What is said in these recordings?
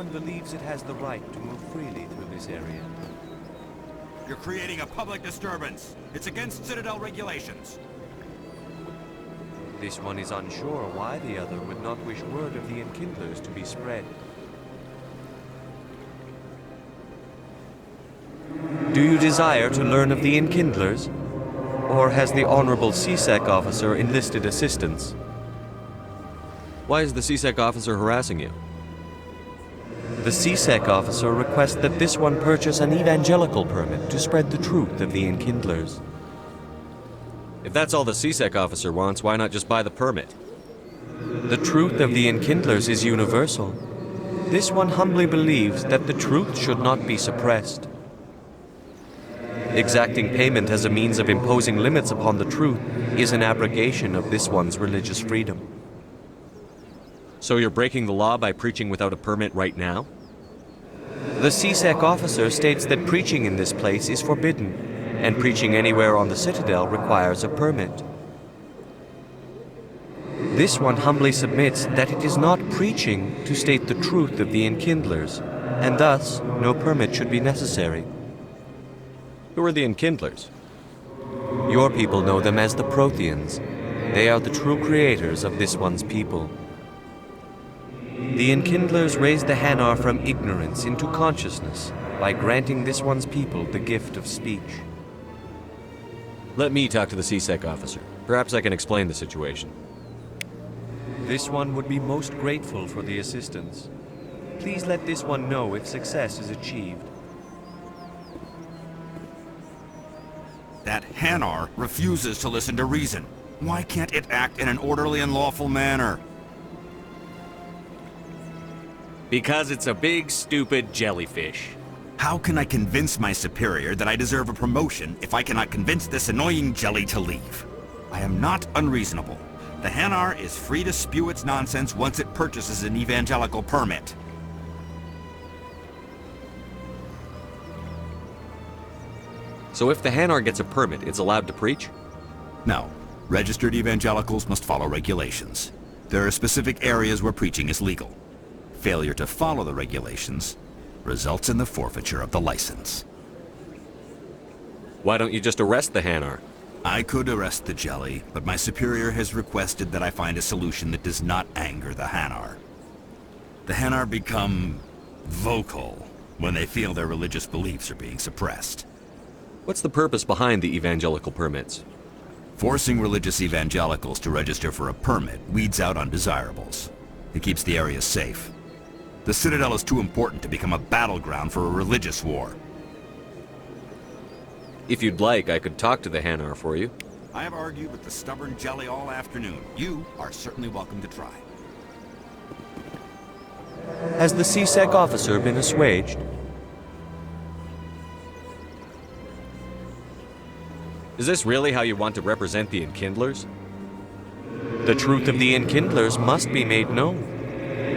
one believes it has the right to move freely through this area. You're creating a public disturbance. It's against Citadel regulations. This one is unsure why the other would not wish word of the Enkindlers to be spread. Do you desire to learn of the Enkindlers? Or has the Honorable CSEC officer enlisted assistance? Why is the CSEC officer harassing you? The CSEC officer requests that this one purchase an evangelical permit to spread the truth of the Enkindlers. If that's all the CSEC officer wants, why not just buy the permit? The truth of the Enkindlers is universal. This one humbly believes that the truth should not be suppressed. Exacting payment as a means of imposing limits upon the truth is an abrogation of this one's religious freedom. So you're breaking the law by preaching without a permit right now? The CSEC officer states that preaching in this place is forbidden, and preaching anywhere on the Citadel requires a permit. This one humbly submits that it is not preaching to state the truth of the Enkindlers, and thus no permit should be necessary. Who are the Enkindlers? Your people know them as the Protheans. They are the true creators of this one's people. The Enkindlers raised the Hanar from ignorance into consciousness by granting this one's people the gift of speech. Let me talk to the CSEC officer. Perhaps I can explain the situation. This one would be most grateful for the assistance. Please let this one know if success is achieved. That Hanar refuses to listen to reason. Why can't it act in an orderly and lawful manner? Because it's a big, stupid jellyfish. How can I convince my superior that I deserve a promotion if I cannot convince this annoying jelly to leave? I am not unreasonable. The Hanar is free to spew its nonsense once it purchases an evangelical permit. So if the Hanar gets a permit, it's allowed to preach? No. Registered evangelicals must follow regulations. There are specific areas where preaching is legal. Failure to follow the regulations results in the forfeiture of the license. Why don't you just arrest the Hanar? I could arrest the jelly, but my superior has requested that I find a solution that does not anger the Hanar. The Hanar become vocal when they feel their religious beliefs are being suppressed. What's the purpose behind the evangelical permits? Forcing religious evangelicals to register for a permit weeds out undesirables. It keeps the area safe. The Citadel is too important to become a battleground for a religious war. If you'd like, I could talk to the Hanar for you. I have argued with the stubborn jelly all afternoon. You are certainly welcome to try. Has the CSEC officer been assuaged? Is this really how you want to represent the Enkindlers? The truth of the Enkindlers must be made known.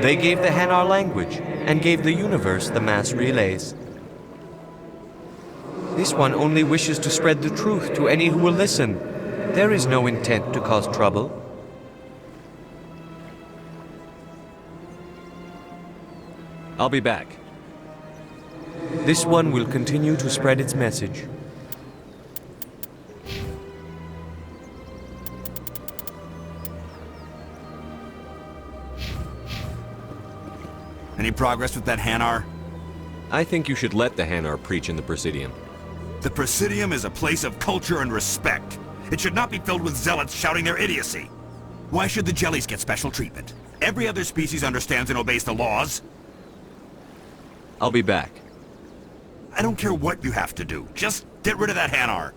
They gave the Hanar language, and gave the universe the mass relays. This one only wishes to spread the truth to any who will listen. There is no intent to cause trouble. I'll be back. This one will continue to spread its message. Any progress with that Hanar? I think you should let the Hanar preach in the Presidium. The Presidium is a place of culture and respect. It should not be filled with zealots shouting their idiocy. Why should the jellies get special treatment? Every other species understands and obeys the laws. I'll be back. I don't care what you have to do. Just get rid of that Hanar.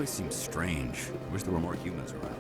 place seems strange. I wish there were more humans around.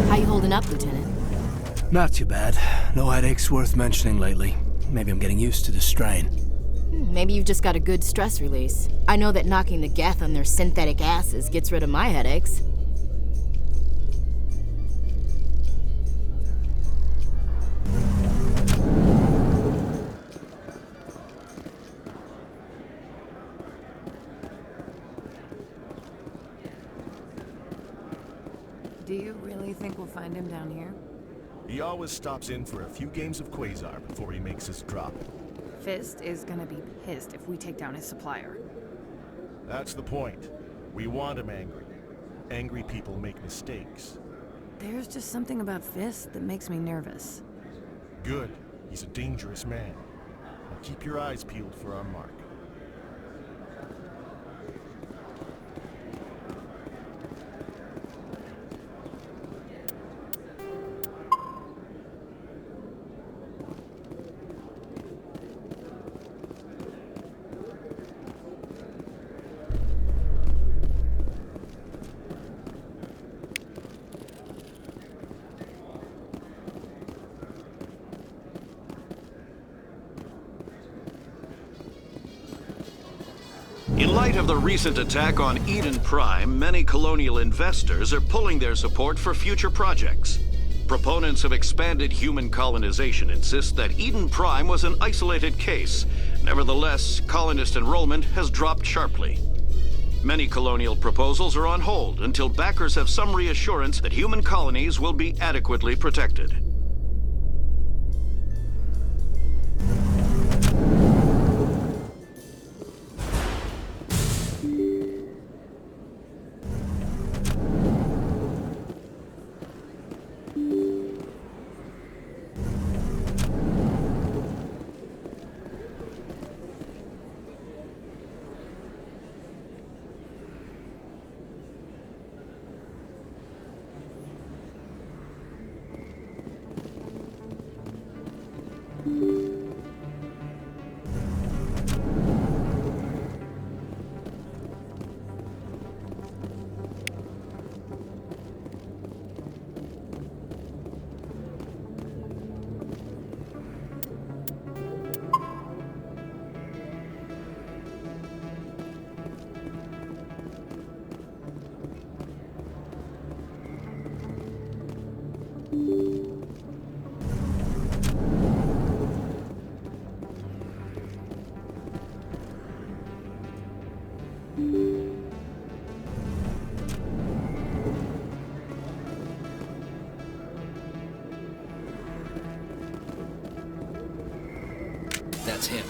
How you holding up, Lieutenant? Not too bad. No headaches worth mentioning lately. Maybe I'm getting used to the strain. Maybe you've just got a good stress release. I know that knocking the geth on their synthetic asses gets rid of my headaches. Do you really think we'll find him down here? He always stops in for a few games of Quasar before he makes his drop. Fist is gonna be pissed if we take down his supplier. That's the point. We want him angry. Angry people make mistakes. There's just something about Fist that makes me nervous. Good. He's a dangerous man. Now keep your eyes peeled for our mark. In light of the recent attack on Eden Prime, many colonial investors are pulling their support for future projects. Proponents of expanded human colonization insist that Eden Prime was an isolated case. Nevertheless, colonist enrollment has dropped sharply. Many colonial proposals are on hold until backers have some reassurance that human colonies will be adequately protected. That's him.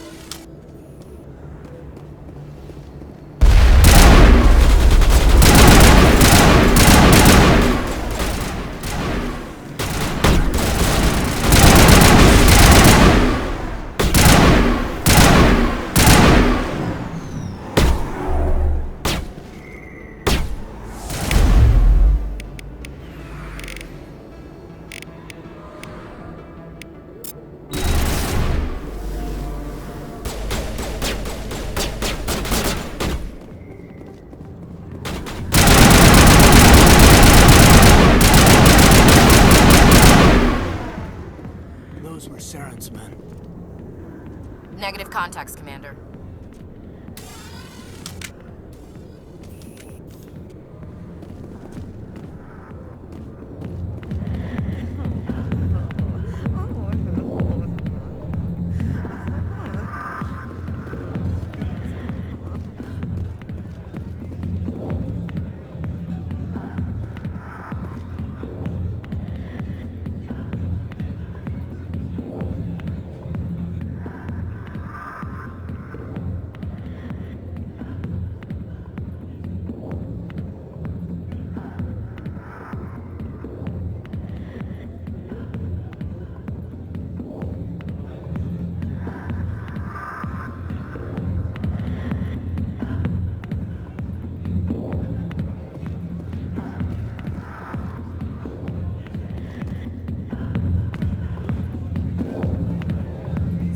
Those were Saren's men. Negative contacts, Commander.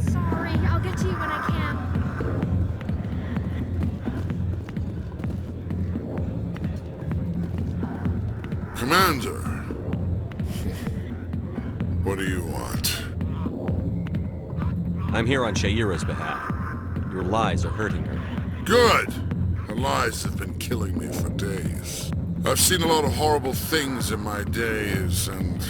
Sorry, I'll get to you when I can. Commander! What do you want? I'm here on Shaira's behalf. Your lies are hurting her. Good! Her lies have been killing me for days. I've seen a lot of horrible things in my days, and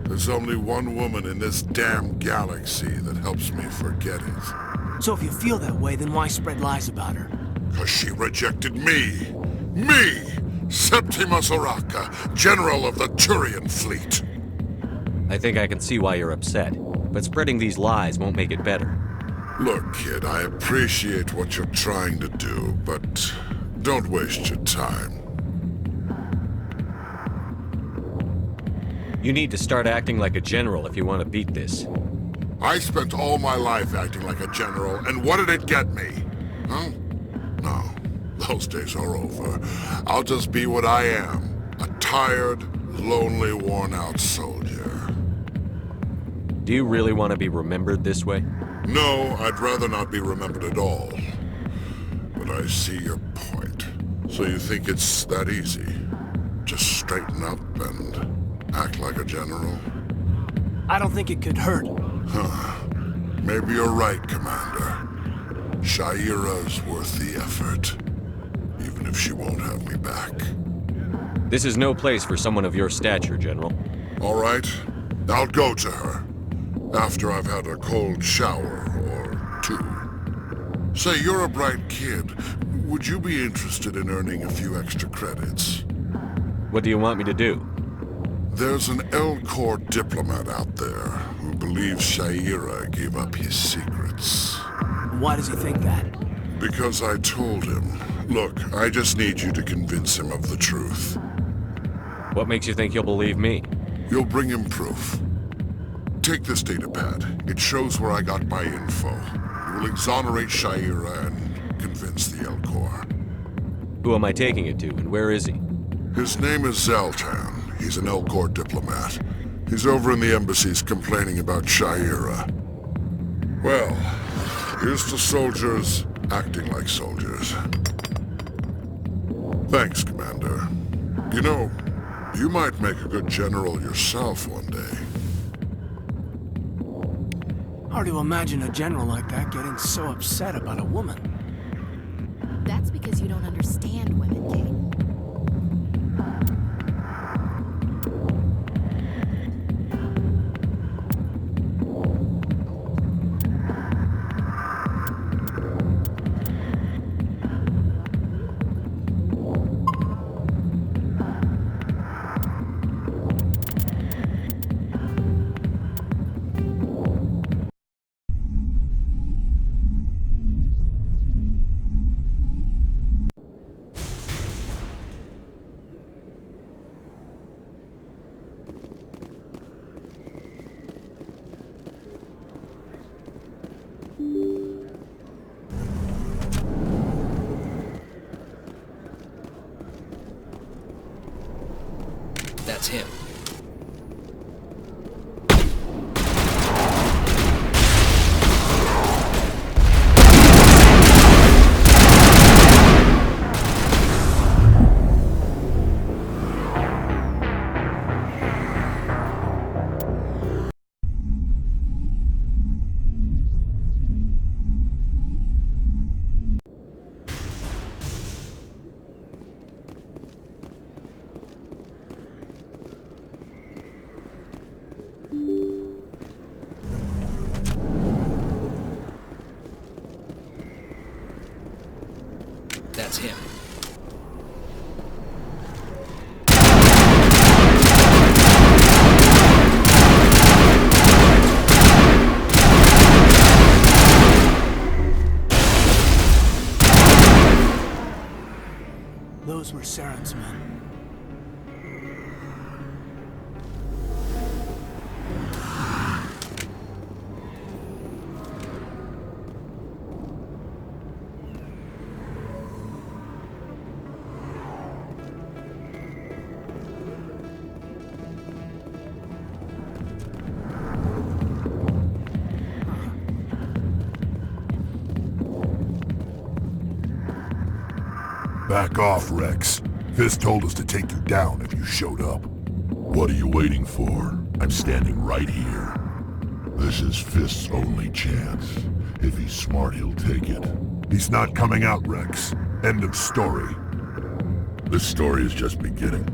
there's only one woman in this damn galaxy that helps me forget it. So if you feel that way, then why spread lies about her? 'Cause she rejected me! Me! Septimus Oraka, General of the Turian Fleet! I think I can see why you're upset, but spreading these lies won't make it better. Look, kid, I appreciate what you're trying to do, but don't waste your time. You need to start acting like a general if you want to beat this. I spent all my life acting like a general, and what did it get me? Huh? No, those days are over. I'll just be what I am. A tired, lonely, worn-out soldier. Do you really want to be remembered this way? No, I'd rather not be remembered at all. But I see your point. So you think it's that easy? Just straighten up and act like a general? I don't think it could hurt. Huh. Maybe you're right, Commander. Shaira's worth the effort. Even if she won't have me back. This is no place for someone of your stature, General. All right. I'll go to her. After I've had a cold shower or two. Say, you're a bright kid. Would you be interested in earning a few extra credits? What do you want me to do? There's an L-Corps diplomat out there who believes Shaira gave up his secrets. Why does he think that? Because I told him. Look, I just need you to convince him of the truth. What makes you think he'll believe me? You'll bring him proof. Take this datapad. It shows where I got my info. It will exonerate Shaira and convince the L-Corps. Who am I taking it to, and where is he? His name is Zaltan. He's an L-Corps diplomat. He's over in the embassies complaining about Shaira. Well, here's to soldiers acting like soldiers. Thanks, Commander. You know, you might make a good general yourself one day. Hard to imagine a general like that getting so upset about a woman. That's because you don't understand women, Kate. That's him. Those were Saren's men. Back off, Rex. Fist told us to take you down if you showed up. What are you waiting for? I'm standing right here. This is Fist's only chance. If he's smart, he'll take it. He's not coming out, Rex. End of story. This story is just beginning.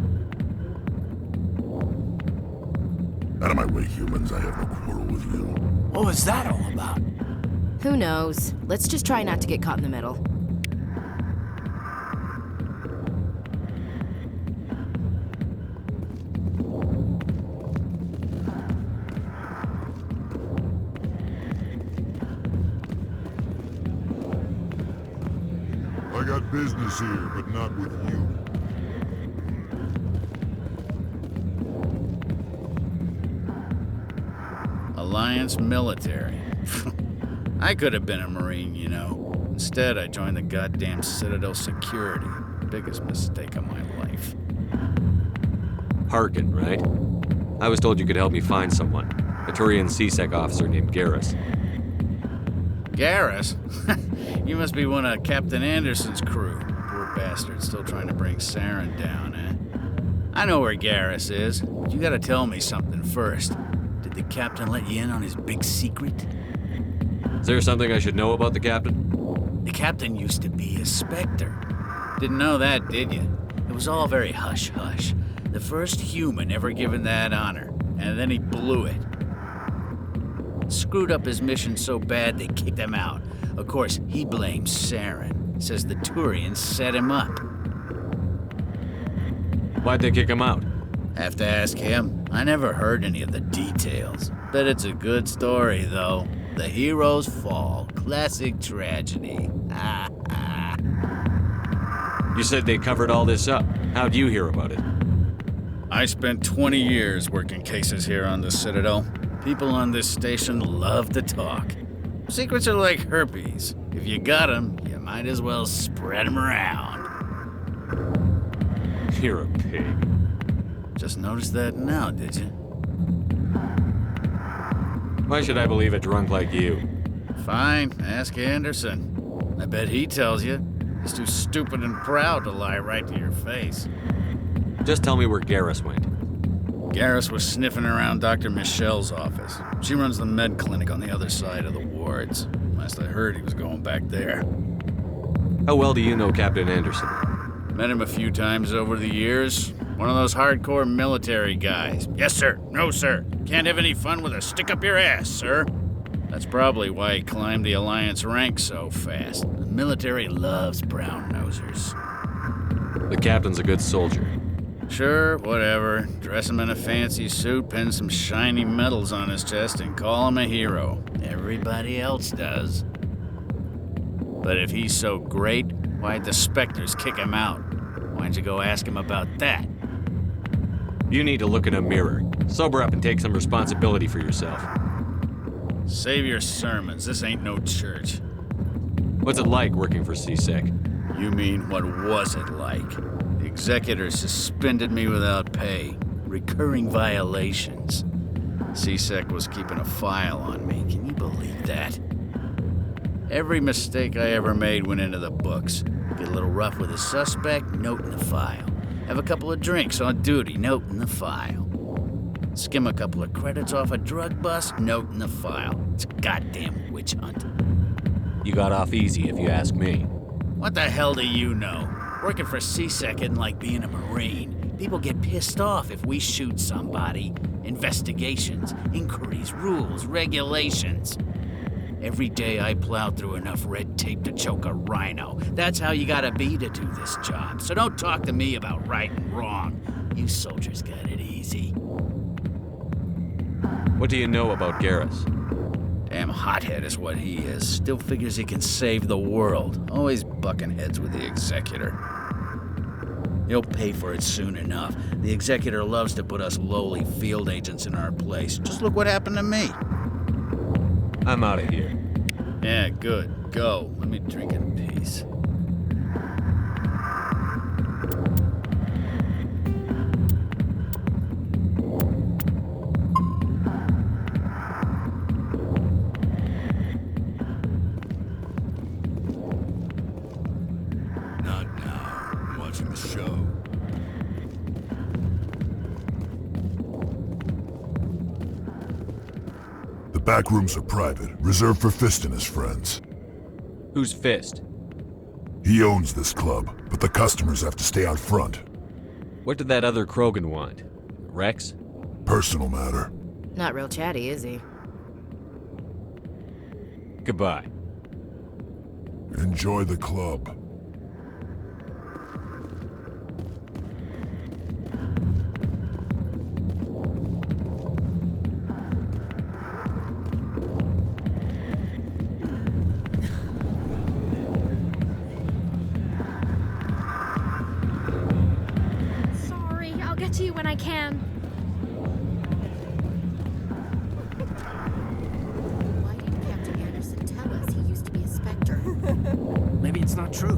Out of my way, humans. I have no quarrel with you. What was that all about? Who knows? Let's just try not to get caught in the middle. I got business here, but not with you. Alliance military. I could have been a Marine, you know. Instead, I joined the goddamn Citadel security. Biggest mistake of my life. Harkin, right? I was told you could help me find someone. A Turian CSEC officer named Garrus. Garrus? You must be one of Captain Anderson's crew. Poor bastard, still trying to bring Saren down, eh? I know where Garrus is. You gotta tell me something first. Did the captain let you in on his big secret? Is there something I should know about the captain? The captain used to be a Spectre. Didn't know that, did you? It was all very hush-hush. The first human ever given that honor, and then he blew it. Screwed up his mission so bad they kicked him out. Of course, he blames Saren. Says the Turians set him up. Why'd they kick him out? Have to ask him. I never heard any of the details. Bet it's a good story, though. The hero's fall. Classic tragedy. You said they covered all this up. How'd you hear about it? I spent 20 years working cases here on the Citadel. People on this station love to talk. Secrets are like herpes. If you got 'em, you might as well spread 'em around. You're a pig. Just noticed that now, did you? Why should I believe a drunk like you? Fine, ask Anderson. I bet he tells you. He's too stupid and proud to lie right to your face. Just tell me where Garrus went. Garrus was sniffing around Dr. Michelle's office. She runs the med clinic on the other side of the wards. Last I heard, he was going back there. How well do you know Captain Anderson? Met him a few times over the years. One of those hardcore military guys. Yes, sir. No, sir. Can't have any fun with a stick up your ass, sir. That's probably why he climbed the Alliance ranks so fast. The military loves brown-nosers. The captain's a good soldier. Sure, whatever. Dress him in a fancy suit, pin some shiny medals on his chest, and call him a hero. Everybody else does. But if he's so great, why'd the Spectres kick him out? Why'd you go ask him about that? You need to look in a mirror. Sober up and take some responsibility for yourself. Save your sermons. This ain't no church. What's it like working for CSEC? You mean, what was it like? The executors suspended me without pay. Recurring violations. CSEC was keeping a file on me. Can you believe that? Every mistake I ever made went into the books. Get a little rough with a suspect, note in the file. Have a couple of drinks on duty, note in the file. Skim a couple of credits off a drug bust, note in the file. It's a goddamn witch hunt. You got off easy, if you ask me. What the hell do you know? Working for CSEC isn't like being a Marine. People get pissed off if we shoot somebody. Investigations, inquiries, rules, regulations. Every day I plowed through enough red tape to choke a rhino. That's how you gotta be to do this job. So don't talk to me about right and wrong. You soldiers got it easy. What do you know about Garrus? Damn hothead is what he is. Still figures he can save the world. Always bucking heads with the Executor. He'll pay for it soon enough. The Executor loves to put us lowly field agents in our place. Just look what happened to me. I'm out of here. Yeah, good. Go. Let me drink in peace. Not now. I'm watching the show. The back rooms are private, reserved for Fist and his friends. Who's Fist? He owns this club, but the customers have to stay out front. What did that other Krogan want? Rex? Personal matter. Not real chatty, is he? Goodbye. Enjoy the club. Sorry, I'll get to you when I can. Why didn't Captain Anderson tell us he used to be a Spectre? Maybe it's not true.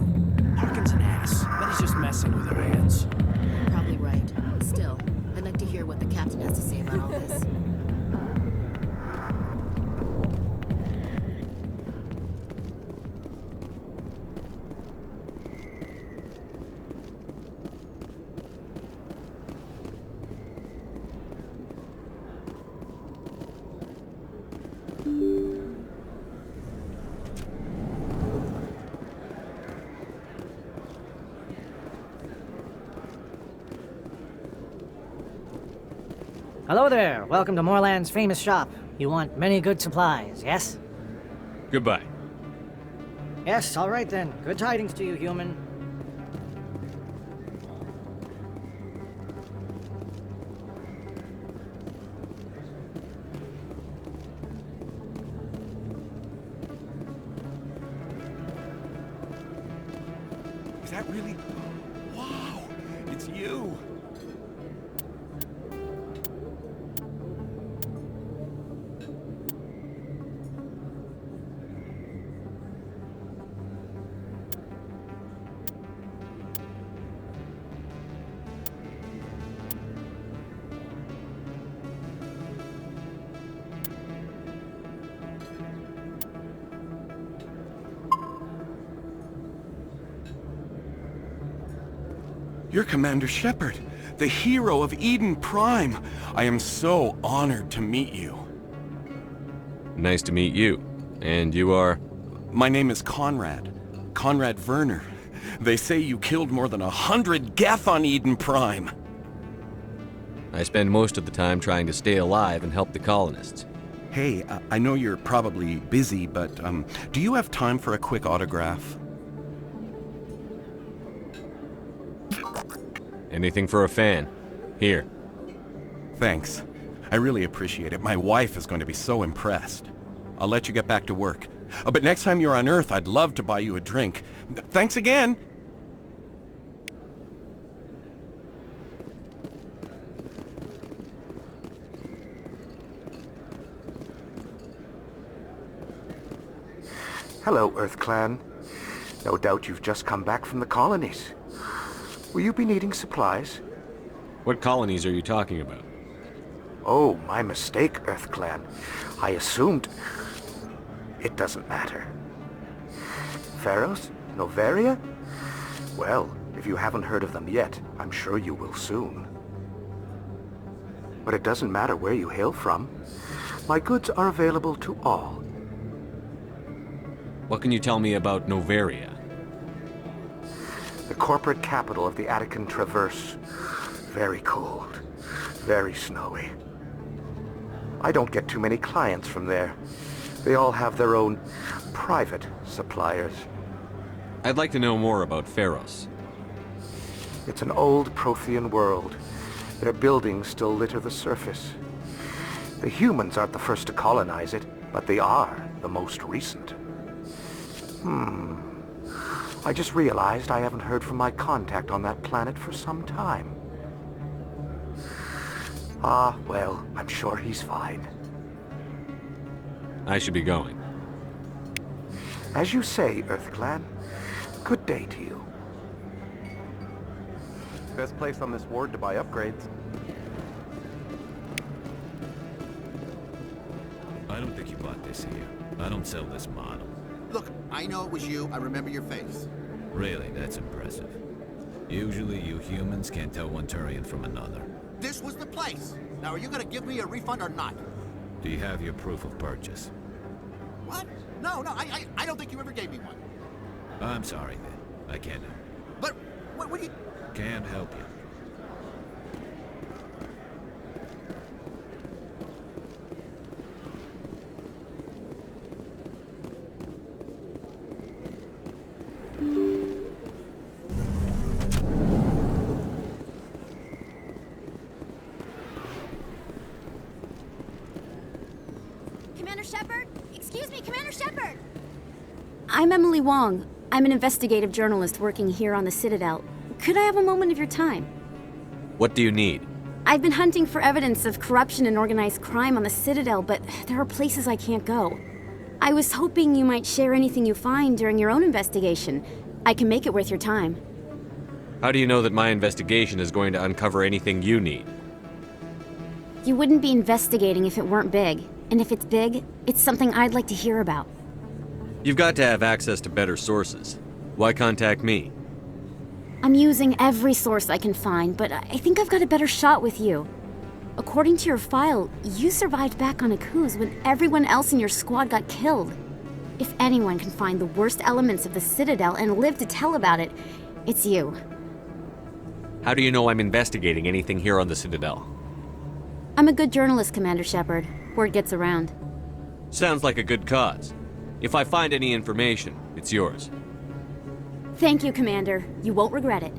Harkin's an ass. Bet he's just messing with her hands. You're probably right. Still, I'd like to hear what the captain has to say about all this. Hello there. Welcome to Moorland's famous shop. You want many good supplies, yes? Goodbye. Yes, all right then. Good tidings to you, human. Is that really? Wow, it's you. You're Commander Shepard, the hero of Eden Prime. I am so honored to meet you. Nice to meet you. And you are? My name is Conrad. Conrad Werner. They say you killed more than 100 Geth on Eden Prime. I spend most of the time trying to stay alive and help the colonists. Hey, I know you're probably busy, but do you have time for a quick autograph? Anything for a fan. Here. Thanks. I really appreciate it. My wife is going to be so impressed. I'll let you get back to work. But next time you're on Earth, I'd love to buy you a drink. Thanks again! Hello, Earth Clan. No doubt you've just come back from the colonies. Will you be needing supplies? What colonies are you talking about? Oh, my mistake, Earth Clan. I assumed... It doesn't matter. Pharaohs? Noveria? Well, if you haven't heard of them yet, I'm sure you will soon. But it doesn't matter where you hail from. My goods are available to all. What can you tell me about Noveria? The corporate capital of the Attican Traverse. Very cold. Very snowy. I don't get too many clients from there. They all have their own private suppliers. I'd like to know more about Pharos. It's an old Prothean world. Their buildings still litter the surface. The humans aren't the first to colonize it, but they are the most recent. I just realized I haven't heard from my contact on that planet for some time. Well, I'm sure he's fine. I should be going. As you say, EarthClan. Good day to you. Best place on this ward to buy upgrades. I don't think you bought this here. I don't sell this model. Look, I know it was you. I remember your face. Really, that's impressive. Usually you humans can't tell one Turian from another. This was the place. Now, are you gonna give me a refund or not? Do you have your proof of purchase? What? No, I don't think you ever gave me one. I'm sorry, then. I can't help. But, what do you... Can't help you. Commander Shepard? Excuse me, Commander Shepard! I'm Emily Wong. I'm an investigative journalist working here on the Citadel. Could I have a moment of your time? What do you need? I've been hunting for evidence of corruption and organized crime on the Citadel, but there are places I can't go. I was hoping you might share anything you find during your own investigation. I can make it worth your time. How do you know that my investigation is going to uncover anything you need? You wouldn't be investigating if it weren't big. And if it's big, it's something I'd like to hear about. You've got to have access to better sources. Why contact me? I'm using every source I can find, but I think I've got a better shot with you. According to your file, you survived back on Akuz when everyone else in your squad got killed. If anyone can find the worst elements of the Citadel and live to tell about it, it's you. How do you know I'm investigating anything here on the Citadel? I'm a good journalist, Commander Shepard. Word gets around. Sounds like a good cause. If I find any information, it's yours. Thank you, Commander. You won't regret it.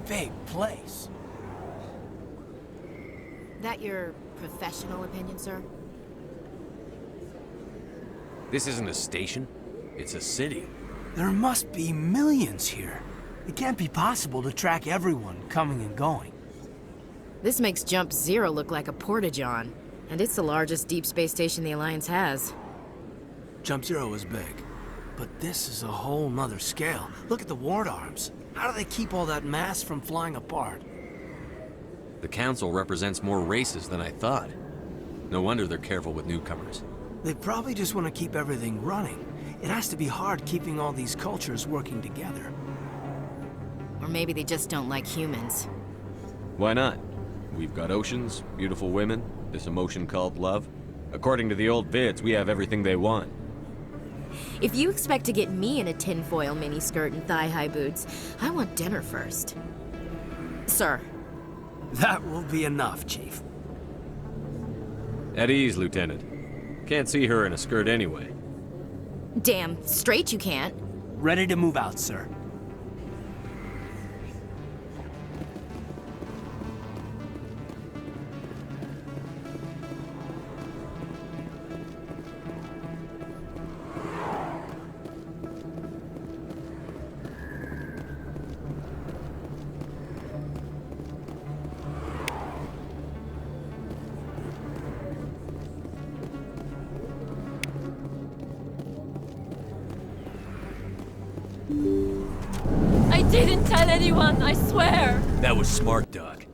Big place. That your professional opinion, sir? This isn't a station. It's a city. There must be millions here. It can't be possible to track everyone coming and going. This makes Jump Zero look like a porta-john, and it's the largest deep space station the Alliance has. Jump Zero is big, but this is a whole nother scale. Look at the ward arms. How do they keep all that mass from flying apart? The Council represents more races than I thought. No wonder they're careful with newcomers. They probably just want to keep everything running. It has to be hard keeping all these cultures working together. Or maybe they just don't like humans. Why not? We've got oceans, beautiful women, this emotion called love. According to the old vids, we have everything they want. If you expect to get me in a tinfoil miniskirt and thigh-high boots, I want dinner first. Sir. That will be enough, Chief. At ease, Lieutenant. Can't see her in a skirt anyway. Damn straight you can't. Ready to move out, sir. I didn't tell anyone, I swear! That was smart, Doc.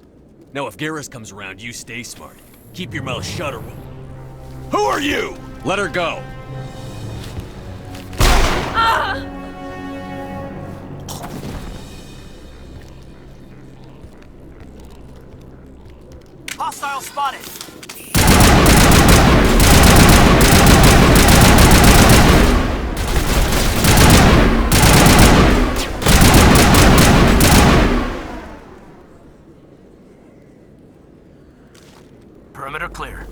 Now if Garrus comes around, you stay smart. Keep your mouth shut or we'll... Who are you? Let her go! Hostile spotted! Perimeter clear.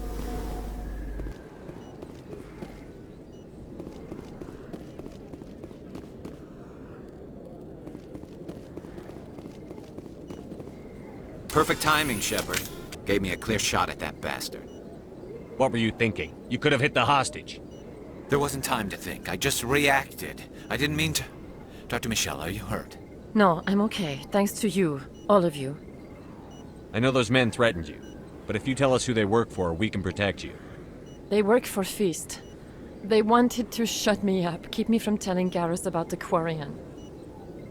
Perfect timing, Shepard. Gave me a clear shot at that bastard. What were you thinking? You could have hit the hostage. There wasn't time to think. I just reacted. I didn't mean to... Dr. Michelle, are you hurt? No, I'm okay. Thanks to you. All of you. I know those men threatened you, but if you tell us who they work for, we can protect you. They work for Feast. They wanted to shut me up, keep me from telling Garrus about the Quarian.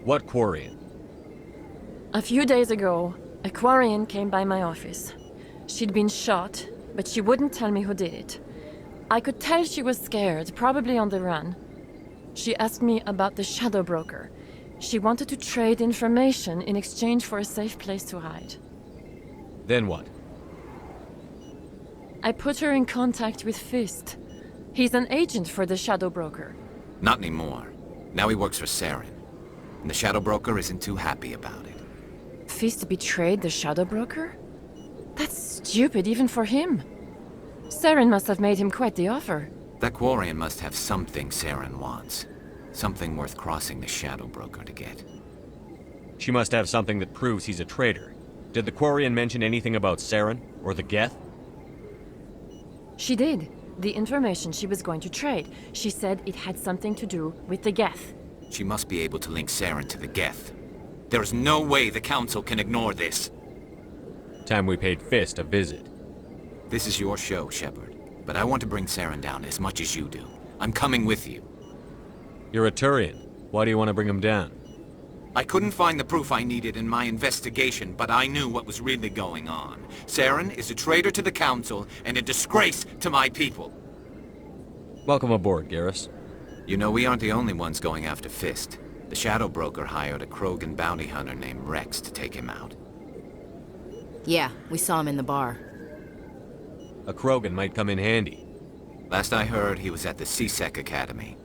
What Quarian? A few days ago, a Quarian came by my office. She'd been shot, but she wouldn't tell me who did it. I could tell she was scared, probably on the run. She asked me about the Shadow Broker. She wanted to trade information in exchange for a safe place to hide. Then what? I put her in contact with Fist. He's an agent for the Shadow Broker. Not anymore. Now he works for Saren. And the Shadow Broker isn't too happy about it. Fist betrayed the Shadow Broker? That's stupid even for him. Saren must have made him quite the offer. That Quarian must have something Saren wants. Something worth crossing the Shadow Broker to get. She must have something that proves he's a traitor. Did the Quarian mention anything about Saren or the Geth? She did. The information she was going to trade. She said it had something to do with the Geth. She must be able to link Saren to the Geth. There is no way the Council can ignore this. Time we paid Fist a visit. This is your show, Shepard. But I want to bring Saren down as much as you do. I'm coming with you. You're a Turian. Why do you want to bring him down? I couldn't find the proof I needed in my investigation, but I knew what was really going on. Saren is a traitor to the Council and a disgrace to my people. Welcome aboard, Garrus. You know, we aren't the only ones going after Fist. The Shadow Broker hired a Krogan bounty hunter named Rex to take him out. Yeah, we saw him in the bar. A Krogan might come in handy. Last I heard, he was at the C-Sec Academy.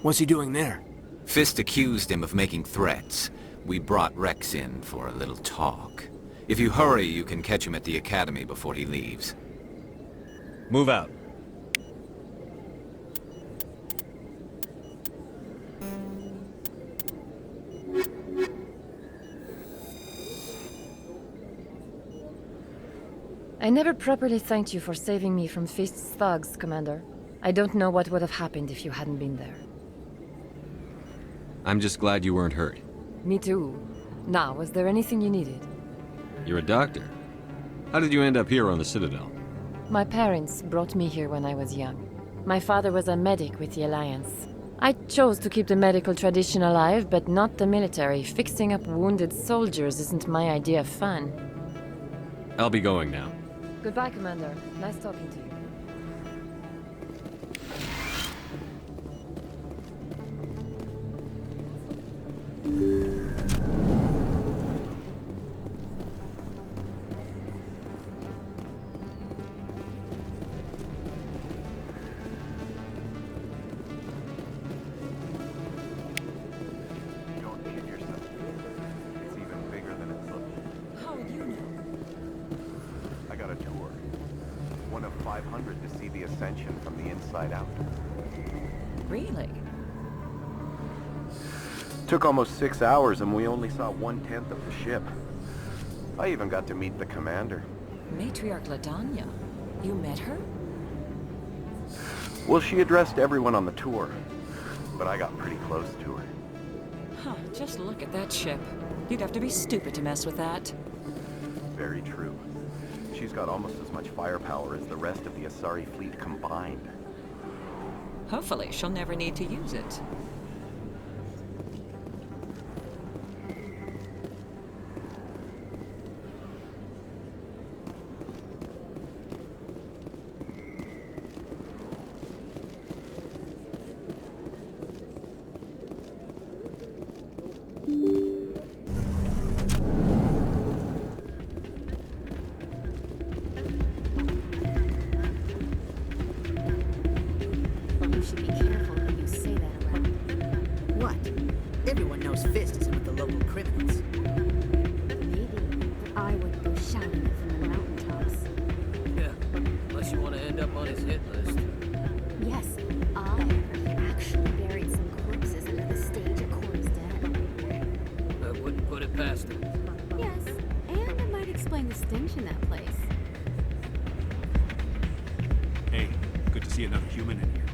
What's he doing there? Fist accused him of making threats. We brought Rex in for a little talk. If you hurry, you can catch him at the Academy before he leaves. Move out. I never properly thanked you for saving me from Fist's thugs, Commander. I don't know what would have happened if you hadn't been there. I'm just glad you weren't hurt. Me too. Now, was there anything you needed? You're a doctor. How did you end up here on the Citadel? My parents brought me here when I was young. My father was a medic with the Alliance. I chose to keep the medical tradition alive, but not the military. Fixing up wounded soldiers isn't my idea of fun. I'll be going now. Goodbye, Commander. Nice talking to you. Don't kid yourself. It's even bigger than it looks. How would you know? I got a tour. One of 500 to see the Ascension from the inside out. Really? Took almost 6 hours and we only saw 1/10 of the ship. I even got to meet the commander. Matriarch Ladanya. You met her? Well, she addressed everyone on the tour, but I got pretty close to her. Huh, just look at that ship. You'd have to be stupid to mess with that. Very true. She's got almost as much firepower as the rest of the Asari fleet combined. Hopefully, she'll never need to use it. up on his hit list. Yes, I actually buried some corpses under the stage at Cora's Den. I wouldn't put it past him. Yes, and it might explain the stench in that place. Hey, good to see another human in here.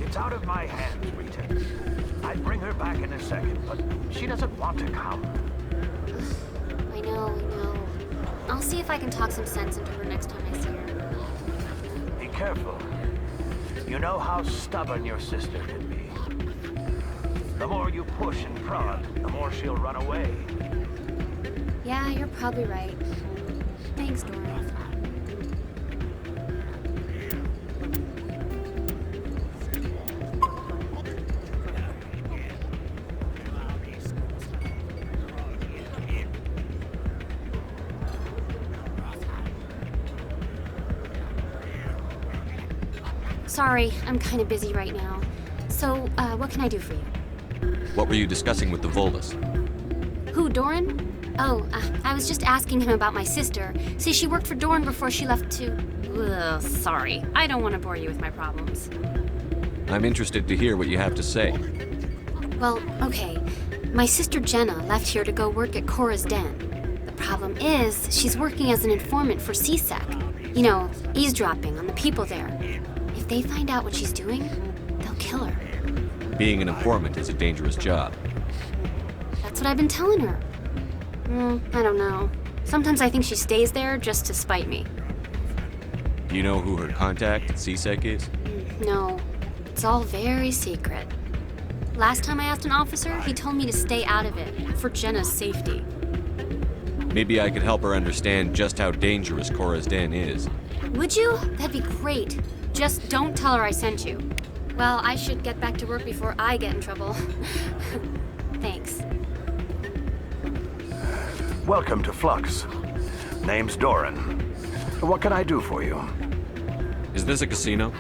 It's out of my hands, Rita. I'd bring her back in a second, but she doesn't want to come. I know. I'll see if I can talk some sense into her next time I see her. Be careful. You know how stubborn your sister can be. The more you push and prod, the more she'll run away. Yeah, you're probably right. Thanks, Doran. Sorry, I'm kind of busy right now. So, what can I do for you? What were you discussing with the Volus? Who, Doran? Oh, I was just asking him about my sister. See, she worked for Doran before she left to... Ugh, sorry. I don't want to bore you with my problems. I'm interested to hear what you have to say. Well, okay. My sister Jenna left here to go work at Cora's Den. The problem is, she's working as an informant for CSEC. You know, eavesdropping on the people there. If they find out what she's doing, they'll kill her. Being an informant is a dangerous job. That's what I've been telling her. I don't know. Sometimes I think she stays there just to spite me. Do you know who her contact at CSEC is? No, it's all very secret. Last time I asked an officer, he told me to stay out of it, for Jenna's safety. Maybe I could help her understand just how dangerous Cora's Den is. Would you? That'd be great. Just don't tell her I sent you. Well, I should get back to work before I get in trouble. Thanks. Welcome to Flux. Name's Doran. What can I do for you? Is this a casino?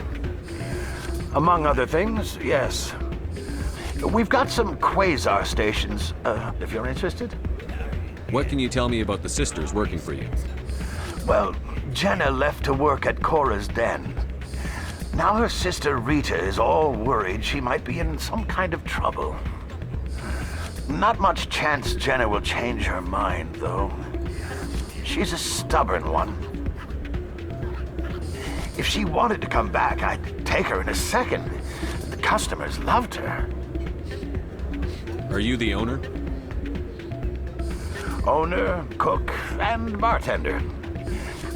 Among other things, yes. We've got some quasar stations, if you're interested. What can you tell me about the sisters working for you? Well, Jenna left to work at Cora's Den. Now her sister Rita is all worried she might be in some kind of trouble. Not much chance Jenna will change her mind, though. She's a stubborn one. If she wanted to come back, I'd take her in a second. The customers loved her. Are you the owner? Owner, cook, and bartender.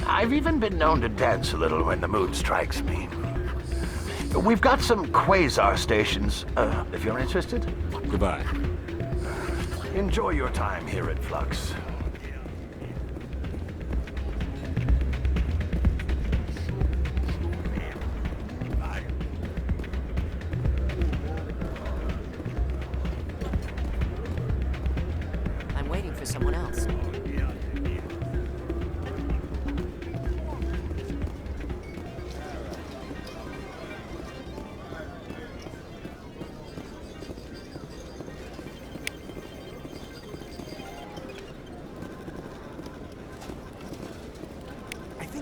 I've even been known to dance a little when the mood strikes me. We've got some quasar stations, if you're interested. Goodbye. Enjoy your time here at Flux. I'm waiting for someone else.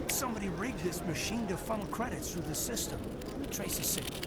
Somebody rigged this machine to funnel credits through the system. Let me trace the signal.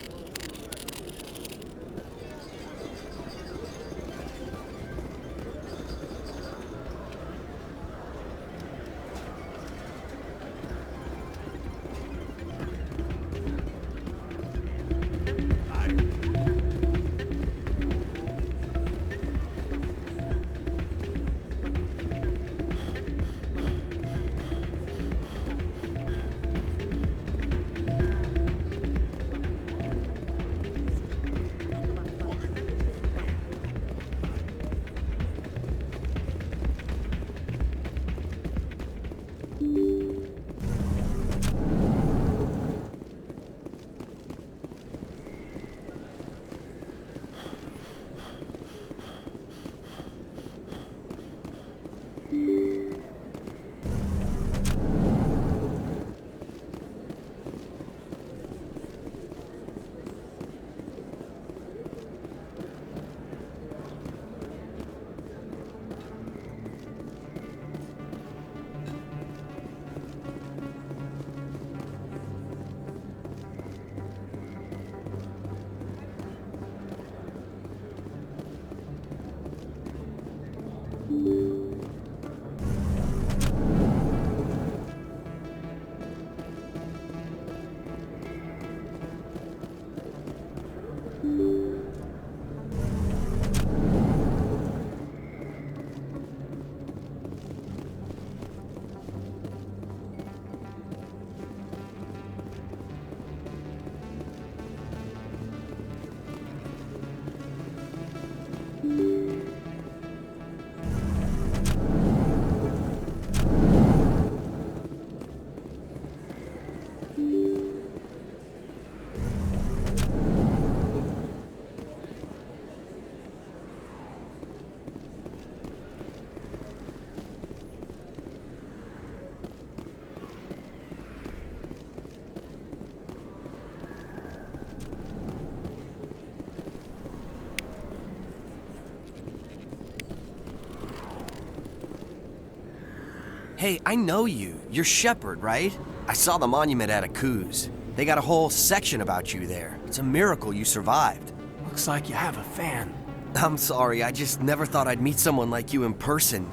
Hey, I know you. You're Shepard, right? I saw the monument at Aku's. They got a whole section about you there. It's a miracle you survived. Looks like you have a fan. I'm sorry, I just never thought I'd meet someone like you in person.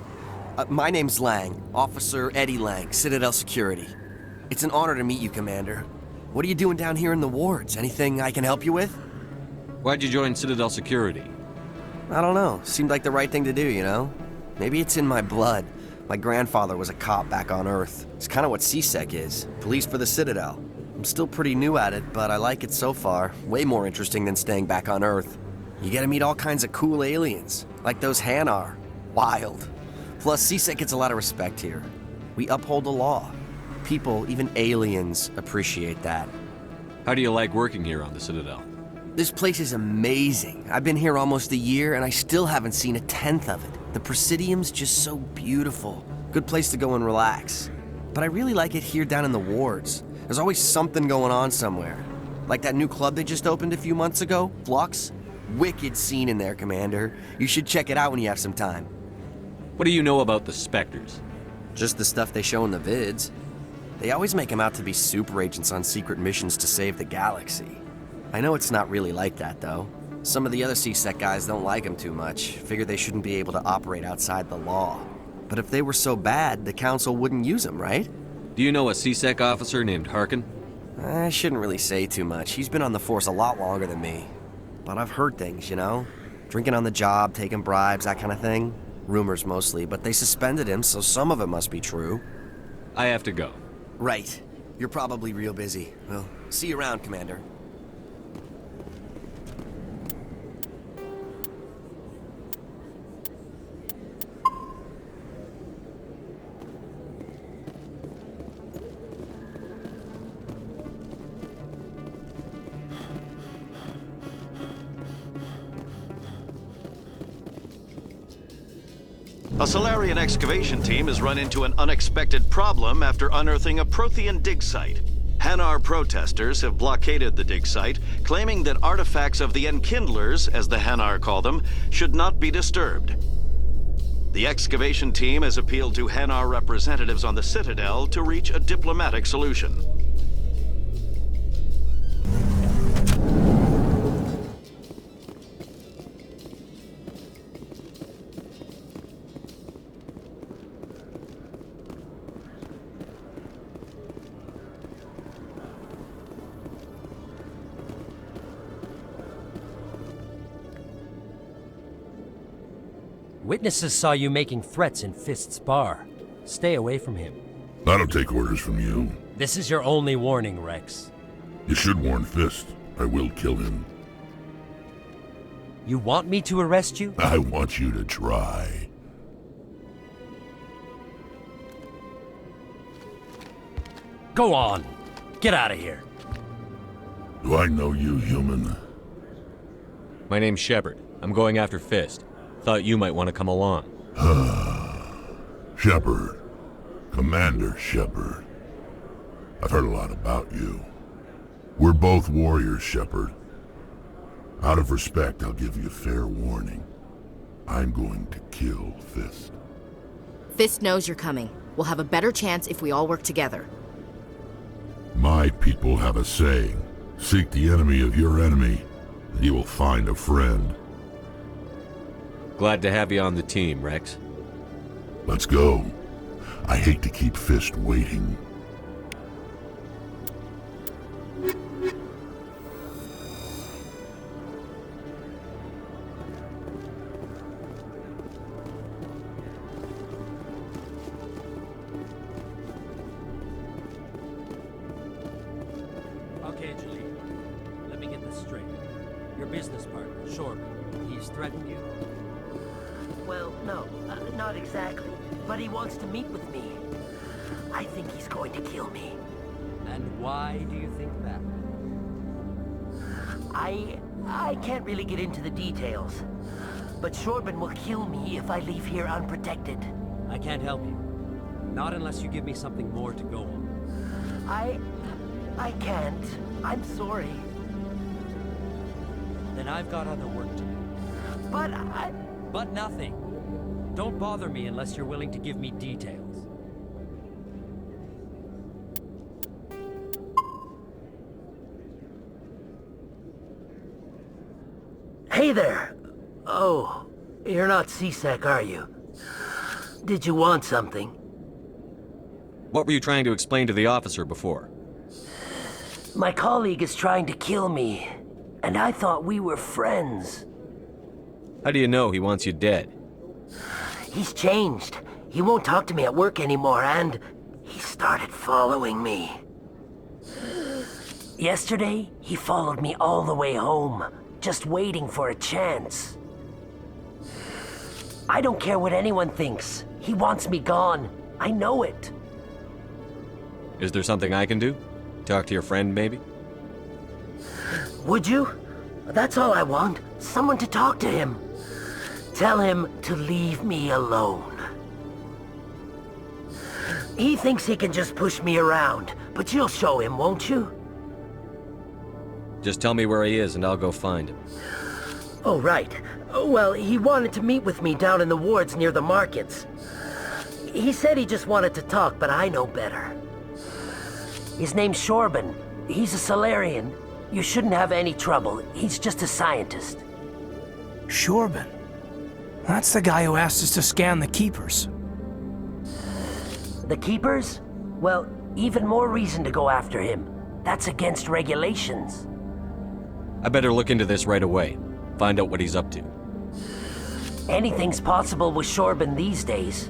My name's Lang, Officer Eddie Lang, Citadel Security. It's an honor to meet you, Commander. What are you doing down here in the wards? Anything I can help you with? Why'd you join Citadel Security? I don't know. Seemed like the right thing to do, you know? Maybe it's in my blood. My grandfather was a cop back on Earth. It's kind of what CSEC is. Police for the Citadel. I'm still pretty new at it, but I like it so far. Way more interesting than staying back on Earth. You get to meet all kinds of cool aliens, like those Hanar. Wild. Plus, CSEC gets a lot of respect here. We uphold the law. People, even aliens, appreciate that. How do you like working here on the Citadel? This place is amazing. I've been here almost a year, and I still haven't seen a tenth of it. The Presidium's just so beautiful. Good place to go and relax. But I really like it here down in the wards. There's always something going on somewhere. Like that new club they just opened a few months ago, Flux. Wicked scene in there, Commander. You should check it out when you have some time. What do you know about the Spectres? Just the stuff they show in the vids. They always make them out to be super agents on secret missions to save the galaxy. I know it's not really like that, though. Some of the other CSEC guys don't like them too much. Figure they shouldn't be able to operate outside the law. But if they were so bad, the Council wouldn't use them, right? Do you know a CSEC officer named Harkin? I shouldn't really say too much. He's been on the force a lot longer than me. But I've heard things, you know? Drinking on the job, taking bribes, that kind of thing. Rumors mostly, but they suspended him, so some of it must be true. I have to go. Right. You're probably real busy. Well, see you around, Commander. A Solarian excavation team has run into an unexpected problem after unearthing a Prothean dig site. Hanar protesters have blockaded the dig site, claiming that artifacts of the Enkindlers, as the Hanar call them, should not be disturbed. The excavation team has appealed to Hanar representatives on the Citadel to reach a diplomatic solution. Witnesses saw you making threats in Fist's bar. Stay away from him. I don't take orders from you. This is your only warning, Rex. You should warn Fist. I will kill him. You want me to arrest you? I want you to try. Go on. Get out of here. Do I know you, human? My name's Shepard. I'm going after Fist. Thought you might want to come along. Shepard. Commander Shepard. I've heard a lot about you. We're both warriors, Shepard. Out of respect, I'll give you fair warning. I'm going to kill Fist. Fist knows you're coming. We'll have a better chance if we all work together. My people have a saying. Seek the enemy of your enemy, and you will find a friend. Glad to have you on the team, Rex. Let's go. I hate to keep Fist waiting. Okay, Julie. Let me get this straight. Your business partner, Shorb, he's threatened you? Well, no, not exactly. But he wants to meet with me. I think he's going to kill me. And why do you think that? I can't really get into the details. But Shorban will kill me if I leave here unprotected. I can't help you. Not unless you give me something more to go on. I can't. I'm sorry. Then I've got other work to do. But But nothing. Don't bother me unless you're willing to give me details. Hey there! Oh, you're not C-Sec, are you? Did you want something? What were you trying to explain to the officer before? My colleague is trying to kill me, and I thought we were friends. How do you know he wants you dead? He's changed. He won't talk to me at work anymore, and he started following me. Yesterday, he followed me all the way home, just waiting for a chance. I don't care what anyone thinks. He wants me gone. I know it. Is there something I can do? Talk to your friend, maybe? Would you? That's all I want. Someone to talk to him. Tell him to leave me alone. He thinks he can just push me around, but you'll show him, won't you? Just tell me where he is and I'll go find him. Oh, right. Well, he wanted to meet with me down in the wards near the markets. He said he just wanted to talk, but I know better. His name's Shorban. He's a Solarian. You shouldn't have any trouble. He's just a scientist. Shorban? That's the guy who asked us to scan the Keepers. The Keepers? Well, even more reason to go after him. That's against regulations. I better look into this right away. Find out what he's up to. Anything's possible with Shorban these days.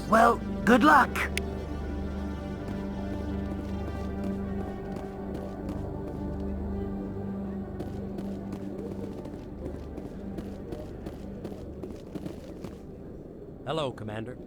Well, good luck. Hello, Commander.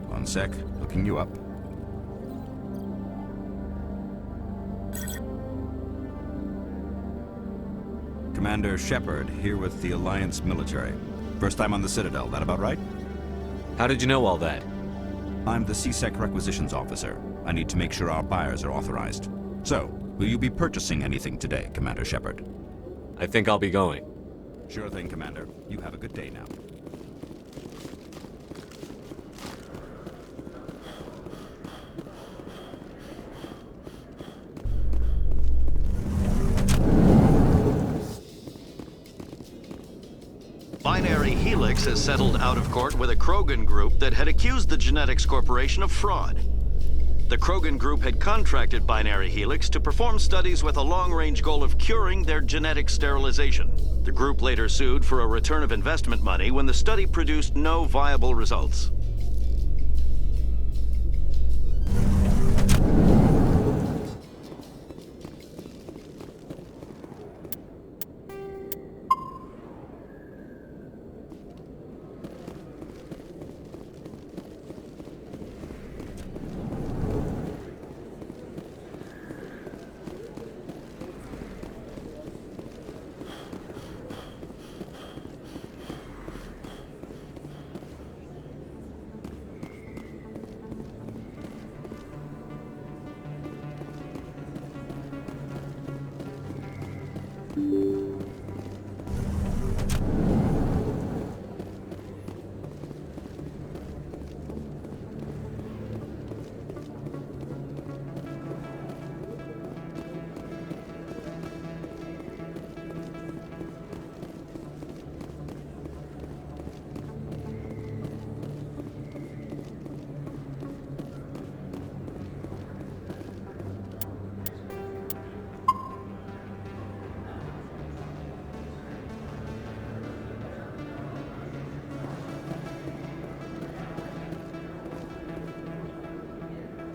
One sec, looking you up. Commander Shepard, here with the Alliance military. First time on the Citadel, that about right? How did you know all that? I'm the CSEC requisitions officer. I need to make sure our buyers are authorized. So, will you be purchasing anything today, Commander Shepard? I think I'll be going. Sure thing, Commander. You have a good day now. Helix has settled out of court with a Krogan group that had accused the Genetics Corporation of fraud. The Krogan group had contracted Binary Helix to perform studies with a long-range goal of curing their genetic sterilization. The group later sued for a return of investment money when the study produced no viable results.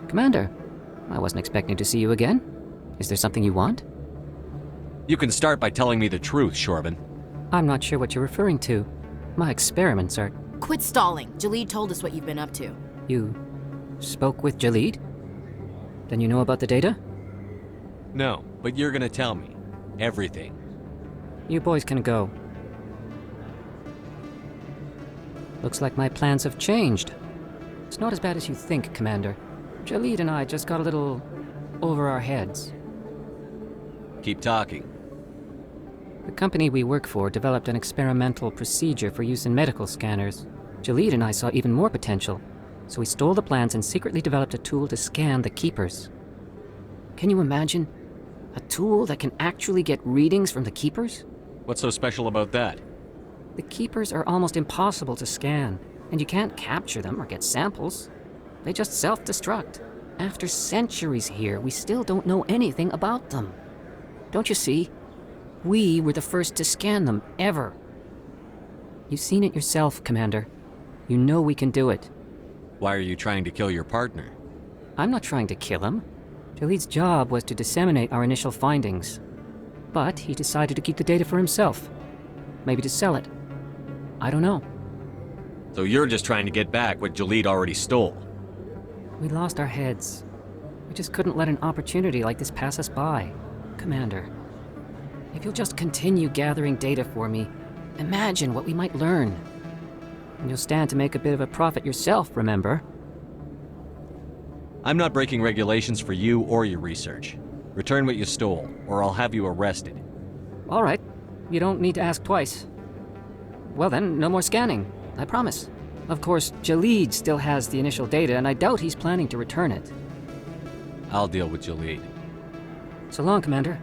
Commander, I wasn't expecting to see you again. Is there something you want? You can start by telling me the truth, Shorban. I'm not sure what you're referring to. My experiments are... Quit stalling. Jalid told us what you've been up to. You spoke with Jalid? Then you know about the data? No, but you're gonna tell me. Everything. You boys can go. Looks like my plans have changed. It's not as bad as you think, Commander. Jalid and I just got a little over our heads. Keep talking. The company we work for developed an experimental procedure for use in medical scanners. Jalid and I saw even more potential, so we stole the plans and secretly developed a tool to scan the Keepers. Can you imagine? A tool that can actually get readings from the Keepers? What's so special about that? The Keepers are almost impossible to scan, and you can't capture them or get samples. They just self-destruct. After centuries here, we still don't know anything about them. Don't you see? We were the first to scan them, ever. You've seen it yourself, Commander. You know we can do it. Why are you trying to kill your partner? I'm not trying to kill him. Jalid's job was to disseminate our initial findings. But he decided to keep the data for himself. Maybe to sell it. I don't know. So you're just trying to get back what Jalid already stole? We lost our heads. We just couldn't let an opportunity like this pass us by. Commander, if you'll just continue gathering data for me, imagine what we might learn. And you'll stand to make a bit of a profit yourself, remember? I'm not breaking regulations for you or your research. Return what you stole, or I'll have you arrested. All right. You don't need to ask twice. Well then, no more scanning. I promise. Of course, Jalid still has the initial data, and I doubt he's planning to return it. I'll deal with Jalid. So long, Commander.